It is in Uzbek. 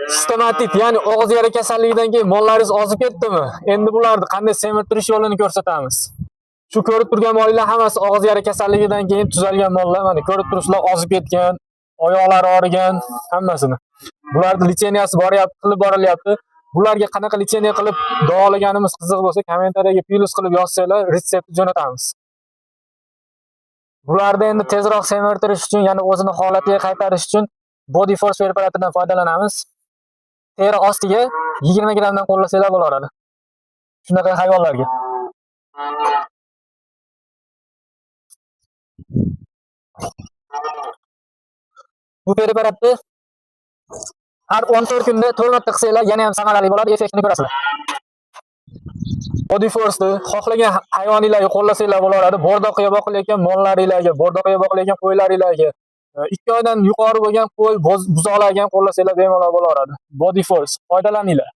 Sistematik, ya'ni og'iz yara kasalligidan keyin mollaringiz ozib ketdimi? Endi bularni qanday semirtirish yo'lini ko'rsatamiz. Shu ko'rib turgan mollar hammasi og'iz yara kasalligidan keyin tuzalgan mollar. Mana ko'rib turibsizlar, ozib ketgan, oyoqlari og'rigan, hammasini. Bularning litseniyasi qilib borilyapti. Bularga qanaqa litseniya qilib davolaganimiz qiziq bo'lsa, kommentariyaga plus qilib yozsanglar, retseptni jo'natamiz. Bularni endi tezroq semirtirish uchun, ya'ni o'zini holatiga qaytarish uchun Body Force preparatidan foydalanamiz. Teri ostiga 20 grammdan qo'llasanglar bo'laveradi. Shunaqa hayvonlarga. Bu preparatni har 14 kunda 4 marta qilsanglar, yana ham samarali bo'ladi, effektini ko'rasizlar. Body Force'ni xohlagan hayvoninglarga qo'llasanglar bo'laveradi. Bordoqqa boqilayotgan mollaringlarga, bordoqqa boqilayotgan qo'ylaringlarga, 2 oydan yuqori bo'lgan qo'y, buzoqlarga ham qo'llasanglar bemalol bo'laveradi. Body Force foydalaninglar.